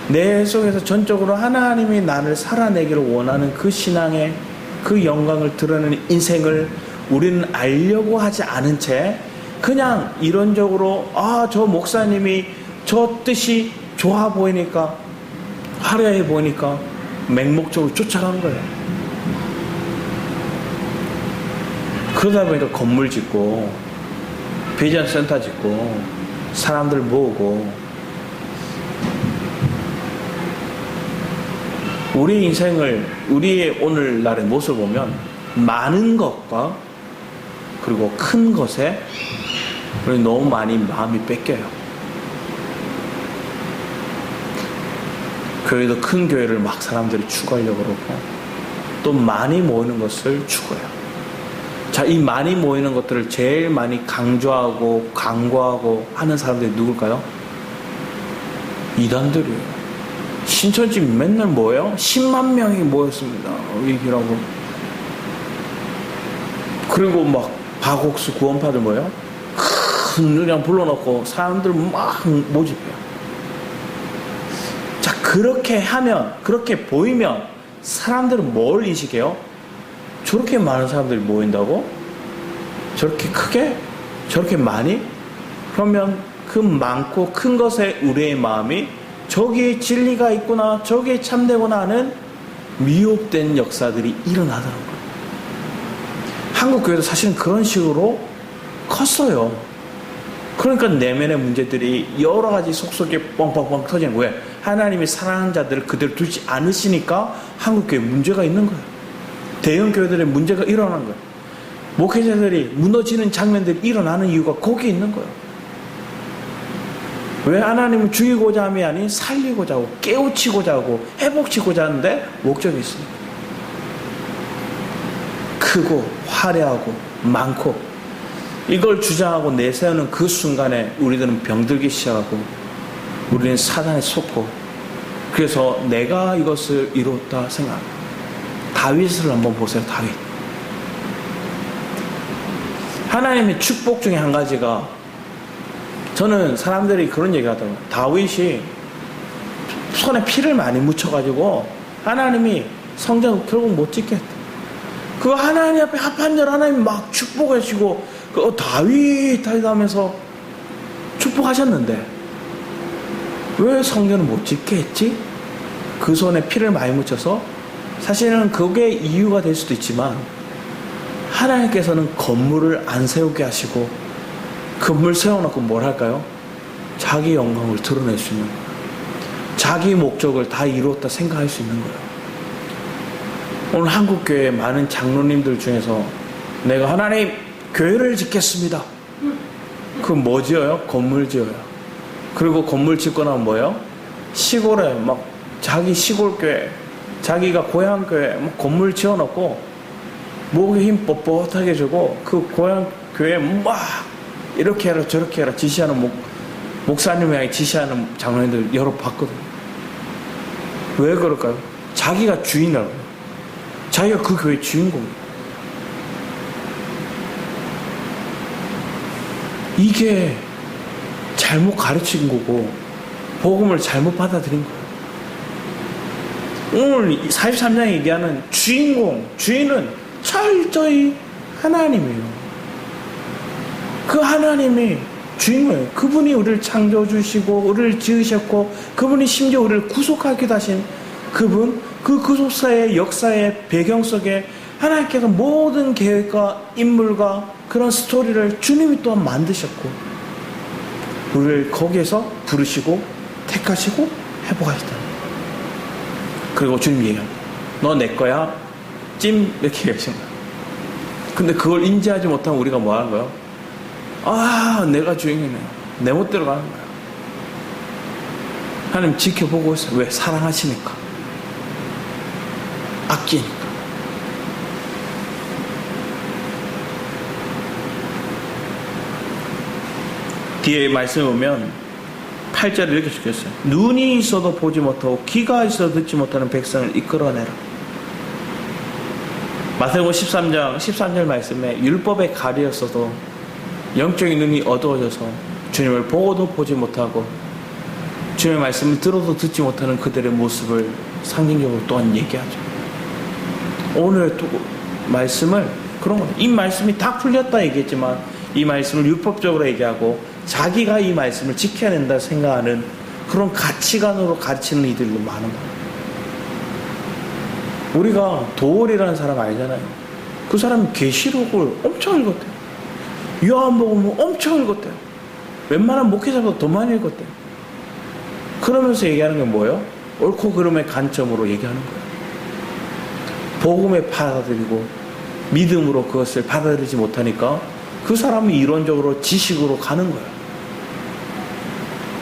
내 속에서 전적으로 하나님이 나를 살아내기를 원하는 그 신앙의 그 영광을 드러내는 인생을 우리는 알려고 하지 않은 채 그냥 이론적으로 저 목사님이 저 뜻이 좋아 보이니까, 화려해 보이니까 맹목적으로 쫓아간 거예요. 그러다 보니까 건물 짓고 비전 센터 짓고 사람들 모으고, 우리 인생을, 우리의 오늘날의 모습을 보면 많은 것과 그리고 큰 것에 우리 너무 많이 마음이 뺏겨요. 교회도 큰 교회를 막 사람들이 추구하려고 그러고, 또 많이 모이는 것을 추구해요. 자, 이 많이 모이는 것들을 제일 많이 강조하고 광고하고 하는 사람들이 누굴까요? 이단들이에요. 신천지 맨날 뭐예요? 10만 명이 모였습니다. 얘기라고. 그리고 막 박옥수 구원파들 뭐예요? 큰 그냥 불러놓고 사람들 막 모집해요. 자, 그렇게 하면, 그렇게 보이면 사람들은 뭘 인식해요? 저렇게 많은 사람들이 모인다고? 저렇게 크게? 저렇게 많이? 그러면 그 많고 큰 것에 우리의 마음이 저기에 진리가 있구나, 저기에 참되구나 하는 미혹된 역사들이 일어나더라고요. 한국교회도 사실은 그런 식으로 컸어요. 그러니까 내면의 문제들이 여러 가지 속속에 뻥뻥뻥 터지는 거예요. 왜? 하나님이 사랑하는 자들을 그대로 두지 않으시니까 한국교회에 문제가 있는 거예요. 대형교회들의 문제가 일어나는 거예요. 목회자들이 무너지는 장면들이 일어나는 이유가 거기에 있는 거예요. 왜? 하나님은 죽이고자 함이 아닌 살리고자 하고 깨우치고자 하고 회복시키고자 하는데 목적이 있습니다. 크고 화려하고 많고 이걸 주장하고 내세우는 그 순간에 우리들은 병들기 시작하고 우리는 사단에 속고, 그래서 내가 이것을 이뤘다 생각합니다. 다윗을 한번 보세요. 다윗. 하나님의 축복 중에 한 가지가, 저는 사람들이 그런 얘기 하더라고요. 다윗이 손에 피를 많이 묻혀가지고 하나님이 성전 결국 못 짓겠다. 그거 하나님 앞에 합한절 하나님 막 축복하시고 다윗 하면서 축복하셨는데 왜 성전을 못 짓게 했지? 그 손에 피를 많이 묻혀서. 사실은 그게 이유가 될 수도 있지만 하나님께서는 건물을 안 세우게 하시고 건물 세워놓고 뭘 할까요? 자기 영광을 드러낼 수 있는 거예요. 자기 목적을 다 이루었다 생각할 수 있는 거예요. 오늘 한국교회 많은 장로님들 중에서 내가 하나님 교회를 짓겠습니다. 그럼 뭐 지어요? 건물 지어요. 그리고 건물 짓고 나면 뭐예요? 시골에 막 자기 시골교회, 자기가 고향교회 막 건물 지어놓고 목에 힘 뻣뻣하게 주고 그 고향교회 막 이렇게 해라 저렇게 해라 지시하는 목사님이 지시하는 장로님들 여러 봤거든요. 왜 그럴까요? 자기가 주인이라고. 자기가 그 교회 주인공이에요. 이게 잘못 가르친 거고 복음을 잘못 받아들인 거예요. 오늘 43장에 얘기하는 주인공, 주인은 철저히 하나님이에요. 그 하나님이 주인공이에요. 그분이 우리를 창조주시고 우리를 지으셨고 그분이 심지어 우리를 구속하기도 하신 그분, 그 구속사의 역사의 배경 속에 하나님께서 모든 계획과 인물과 그런 스토리를 주님이 또한 만드셨고 우리를 거기에서 부르시고 택하시고 회복하셨다. 그리고 주님이 얘기합니다. 너 내 거야. 찜 이렇게 얘기하신 거야. 근데 그걸 인지하지 못하면 우리가 뭐 하는 거야? 아, 내가 주인이네. 내 멋대로 가는 거야. 하나님 지켜보고 있어요. 왜? 사랑하시니까. 아끼니까. 뒤에 말씀에 보면 8절에 이렇게 적혔어요. 눈이 있어도 보지 못하고 귀가 있어도 듣지 못하는 백성을 이끌어내라. 마태복음 13절 말씀에 율법에 가리었어도 영적인 눈이 어두워져서 주님을 보고도 보지 못하고 주님의 말씀을 들어도 듣지 못하는 그들의 모습을 상징적으로 또한 얘기하죠. 오늘 말씀을 그런 거예요. 이 말씀이 다 풀렸다 얘기했지만 이 말씀을 율법적으로 얘기하고 자기가 이 말씀을 지켜야 된다 생각하는 그런 가치관으로 가르치는 이들도 많은 거예요. 우리가 도월이라는 사람 알잖아요. 그 사람이 계시록을 엄청 읽었대요. 요한복음을 엄청 읽었대요. 웬만한 목회자보다 더 많이 읽었대요. 그러면서 얘기하는 게 뭐예요? 옳고 그름의 관점으로 얘기하는 거예요. 복음에 받아들이고 믿음으로 그것을 받아들이지 못하니까 그 사람이 이론적으로 지식으로 가는 거예요.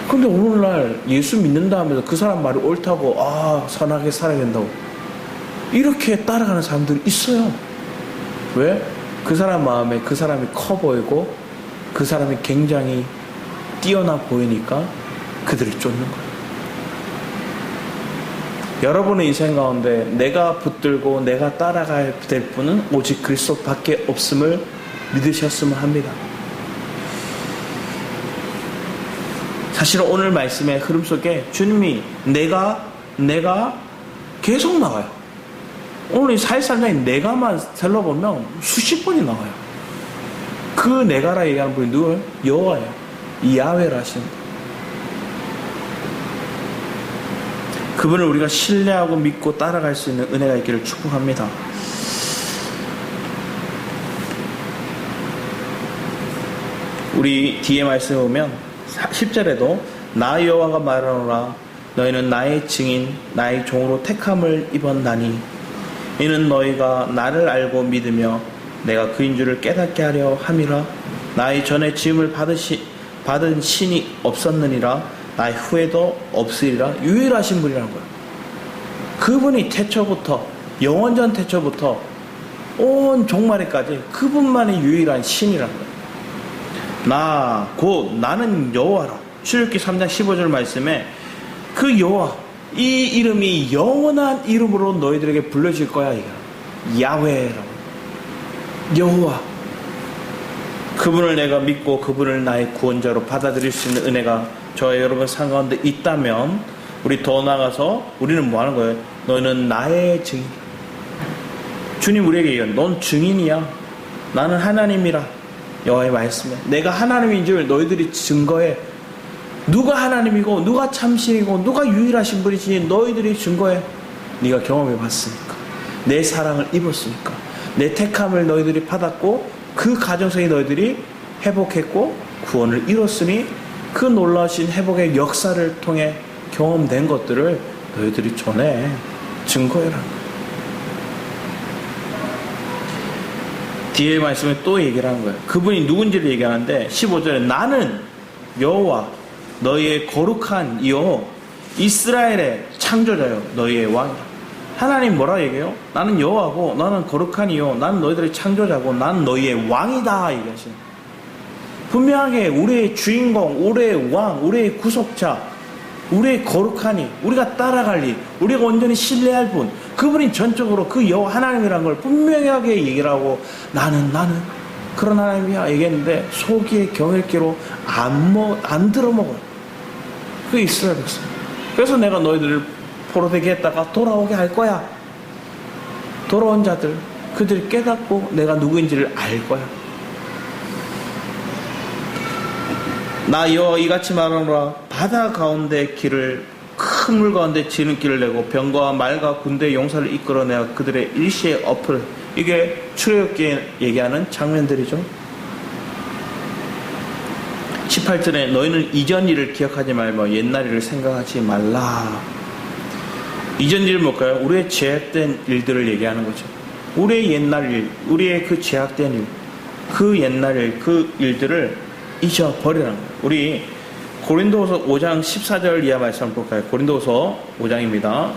근데 오늘날 예수 믿는다 하면서 그 사람 말이 옳다고 선하게 살아야 된다고 이렇게 따라가는 사람들이 있어요. 왜? 그 사람 마음에 그 사람이 커 보이고 그 사람이 굉장히 뛰어나 보이니까 그들을 쫓는 거예요. 여러분의 인생 가운데 내가 붙들고 내가 따라가야 될 분은 오직 그리스도밖에 없음을 믿으셨으면 합니다. 사실은 오늘 말씀의 흐름 속에 주님이 내가 계속 나와요. 오늘 이 4.13장에 내가만 살펴보면 수십 번이 나와요. 그 내가라 얘기하는 분이 누구예요? 여호와예요. 야훼라 하시는 분. 그분을 우리가 신뢰하고 믿고 따라갈 수 있는 은혜가 있기를 축복합니다. 우리 뒤에 말씀에 보면 10절에도 나 여호와가 말하노라 너희는 나의 증인 나의 종으로 택함을 입었나니 이는 너희가 나를 알고 믿으며 내가 그인 줄을 깨닫게 하려 함이라. 나의 전에 지음을 받은 신이 없었느니라 나의 후에도 없으리라. 유일하신 분이라는 거예요. 그분이 태초부터 영원전 태초부터 온 종말에까지 그분만이 유일한 신이라는 거예요. 나는 여호와라. 출애굽기 3장 15절 말씀에 그 여호와 이 이름이 영원한 이름으로 너희들에게 불려질 거야. 야훼라고. 여호와. 그분을 내가 믿고 그분을 나의 구원자로 받아들일 수 있는 은혜가 저와 여러분 삶 가운데 있다면 우리 더 나아가서 우리는 뭐 하는 거예요? 너는 나의 증인. 주님 우리에게 얘기해요. 넌 증인이야. 나는 하나님이라. 여호와의 말씀에 내가 하나님인 줄 너희들이 증거해. 누가 하나님이고 누가 참신이고 누가 유일하신 분이지 너희들이 증거해. 네가 경험해 봤으니까 내 사랑을 입었으니까 내 택함을 너희들이 받았고 그 가정 속에 너희들이 회복했고 구원을 이뤘으니 그 놀라우신 회복의 역사를 통해 경험된 것들을 너희들이 전해 증거해라. 뒤에 말씀에 또 얘기를 하는 거예요. 그분이 누군지를 얘기하는데 15절에 나는 여호와 너희의 거룩한 이요 이스라엘의 창조자요 너희의 왕이라. 하나님 뭐라 얘기해요? 나는 여호와고 나는 거룩한 이요 나는 너희들의 창조자고 나는 너희의 왕이다 얘기하시는 거예요. 분명하게 우리의 주인공, 우리의 왕, 우리의 구속자, 우리의 거룩하니 우리가 따라갈 일, 우리가 온전히 신뢰할 분, 그분이 전적으로 그 여호와 하나님이라는 걸 분명하게 얘기를 하고 나는 그런 하나님이야 얘기했는데 속이의 경일기로 안 들어먹어요. 그게 이스라엘 백성. 그래서 내가 너희들을 포로되게 했다가 돌아오게 할 거야. 돌아온 자들 그들이 깨닫고 내가 누구인지를 알 거야. 나 여호와 이같이 말하노라 바다 가운데 길을 큰 물 가운데 지름길을 내고 병거와 말과 군대의 용사를 이끌어내어 그들의 일시에 엎을. 이게 출애굽기에 얘기하는 장면들이죠. 18절에 너희는 이전 일을 기억하지 말며 옛날 일을 생각하지 말라. 이전 일은 뭘까요? 우리의 죄악된 일들을 얘기하는 거죠. 우리의 옛날 일, 우리의 그 죄악된 일, 그 옛날 일, 그 일들을 잊어버리라는 거예요. 우리 고린도후서 5장 14절 이하 말씀 한번 볼까요? 고린도후서 5장입니다.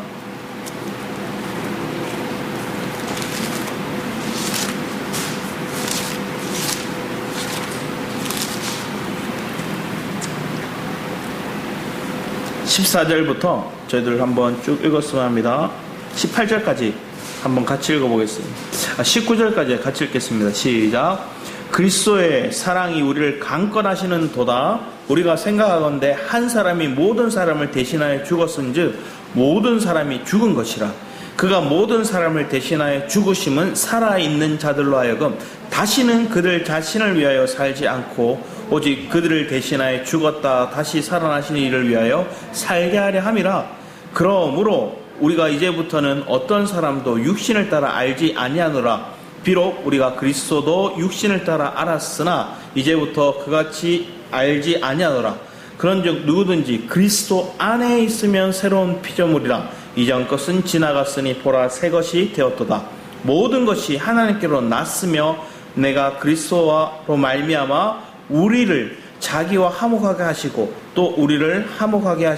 (14절부터) 저희들 한번 쭉 읽었으면 합니다. 18절까지 한번 같이 읽어보겠습니다. 19절까지 같이 읽겠습니다. 시작. 그리스도의 사랑이 우리를 강권하시는 도다. 우리가 생각하건대 한 사람이 모든 사람을 대신하여 죽었은즉 모든 사람이 죽은 것이라. 그가 모든 사람을 대신하여 죽으심은 살아있는 자들로 하여금 다시는 그들 자신을 위하여 살지 않고 오직 그들을 대신하여 죽었다 다시 살아나시는 이를 위하여 살게 하려 함이라. 그러므로 우리가 이제부터는 어떤 사람도 육신을 따라 알지 아니하노라. 비록 우리가 그리스도도 육신을 따라 알았으나 이제부터 그같이 알지 아니하노라. 그런즉 누구든지 그리스도 안에 있으면 새로운 피조물이라. 이전 것은 지나갔으니 보라 새 것이 되었도다. 모든 것이 하나님께로 났으며 내가 그리스도로 말미암아 우리를 자기와 화목하게 하시고 또 우리를 화목하게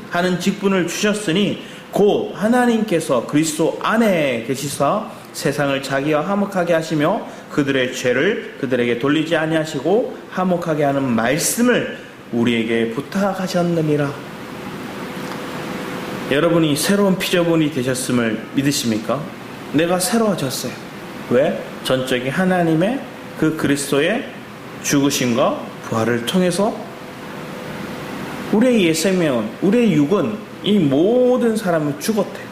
하는 직분을 주셨으니 곧 하나님께서 그리스도 안에 계시사 세상을 자기와 화목하게 하시며 그들의 죄를 그들에게 돌리지 아니하시고 화목하게 하는 말씀을 우리에게 부탁하셨느니라. 여러분이 새로운 피조물이 되셨음을 믿으십니까? 내가 새로워졌어요. 왜? 전적인 하나님의 그 그리스도의 죽으심과 부활을 통해서 우리의 옛 생명은, 우리의 육은 이 모든 사람을 죽었대요.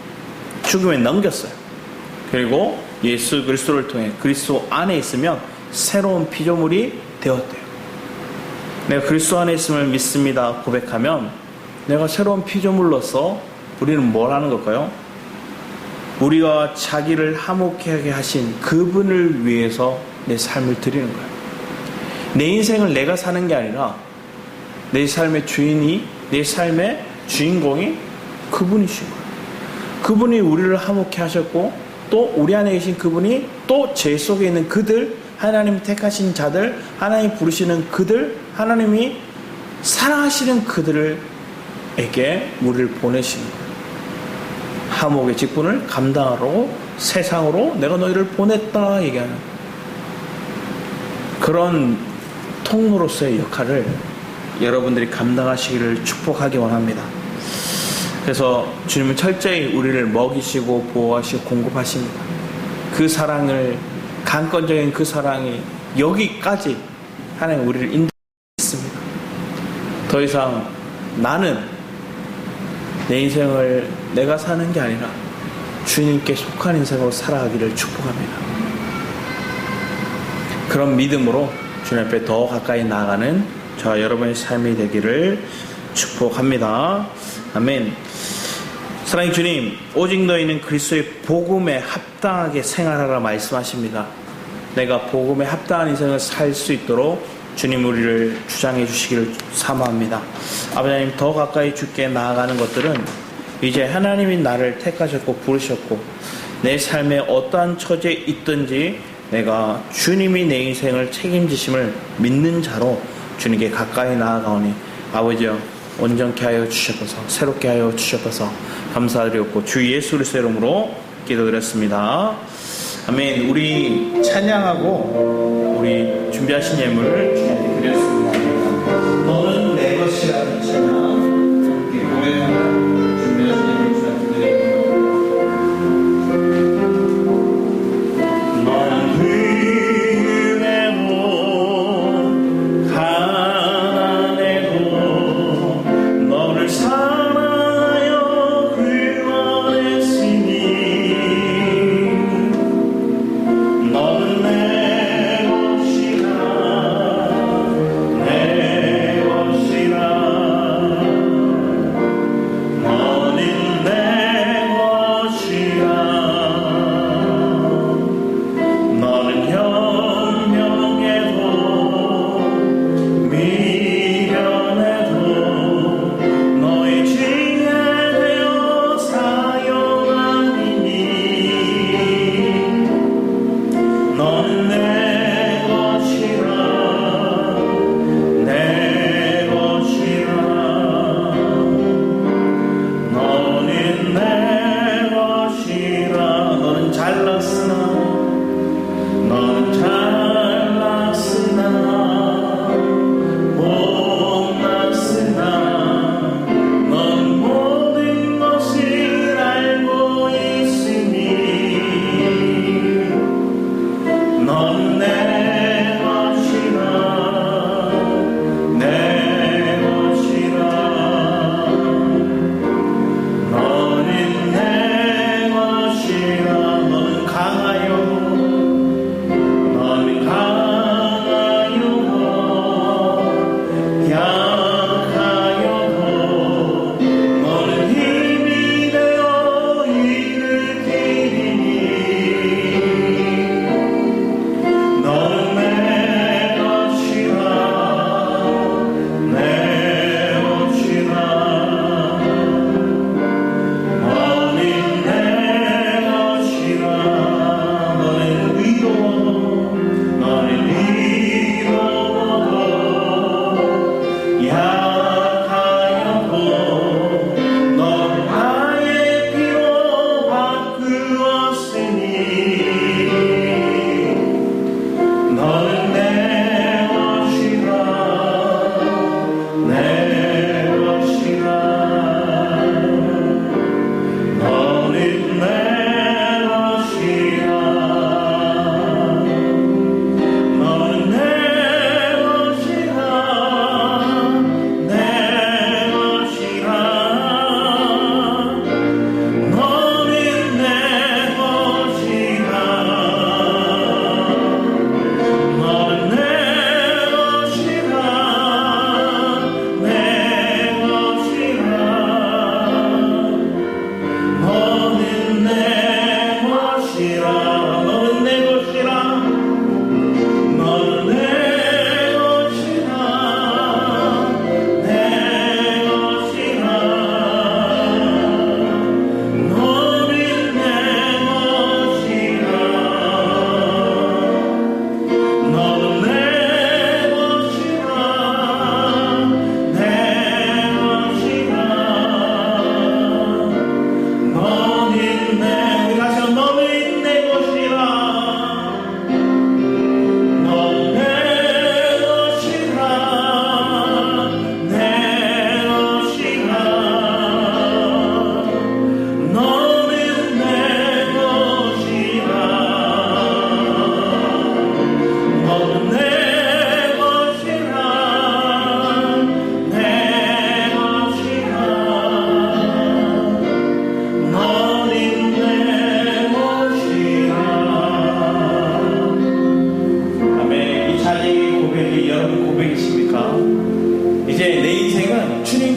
죽음에 넘겼어요. 그리고 예수 그리스도를 통해 그리스도 안에 있으면 새로운 피조물이 되었대요. 내가 그리스도 안에 있음을 믿습니다 고백하면 내가 새로운 피조물로서 우리는 뭘 하는 걸까요? 우리가 자기를 화목하게 하신 그분을 위해서 내 삶을 드리는 거예요. 내 인생을 내가 사는 게 아니라 내 삶의 주인이, 내 삶의 주인공이 그분이신 거예요. 그분이 우리를 화목해 하셨고 또 우리 안에 계신 그분이 또 제 속에 있는 그들, 하나님 택하신 자들, 하나님 부르시는 그들, 하나님이 사랑하시는 그들에게 우리를 보내시는 거예요. 화목의 직분을 감당하러 세상으로 내가 너희를 보냈다 얘기하는 그런 통로로서의 역할을 여러분들이 감당하시기를 축복하기 원합니다. 그래서 주님은 철저히 우리를 먹이시고 보호하시고 공급하십니다. 그 사랑을, 강권적인 그 사랑이 여기까지 하나님 우리를 인도했습니다. 더 이상 나는 내 인생을 내가 사는 게 아니라 주님께 속한 인생으로 살아가기를 축복합니다. 그런 믿음으로 주님 앞에 더 가까이 나아가는 저와 여러분의 삶이 되기를 축복합니다. 아멘. 사랑의 주님, 오직 너희는 그리스도의 복음에 합당하게 생활하라 말씀하십니다. 내가 복음에 합당한 인생을 살 수 있도록 주님 우리를 주장해 주시기를 사모합니다. 아버지 하나님, 더 가까이 주께 나아가는 것들은 이제 하나님이 나를 택하셨고 부르셨고 내 삶에 어떠한 처지에 있든지 내가 주님이 내 인생을 책임지심을 믿는 자로 주님께 가까이 나아가오니 아버지여 온전케 하여 주셔서 새롭게 하여 주셔서 감사드렸고 주 예수 그리스도의 이름으로 기도드렸습니다. 아멘. 우리 찬양하고 우리 준비하신 예물을 주님께 드렸습니다. 너는 내 것이라는 찬양 함께 고백하며 준비하신 예물을 주님께 드립니다.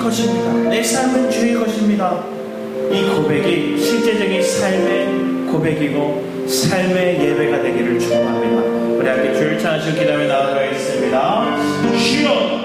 것입니다. 내 삶은 주의 것입니다. 이 고백이 실제적인 삶의 고백이고 삶의 예배가 되기를 축원합니다. 우리 함께 주를 찬양하시고 기도하며 나아가겠습니다. 주여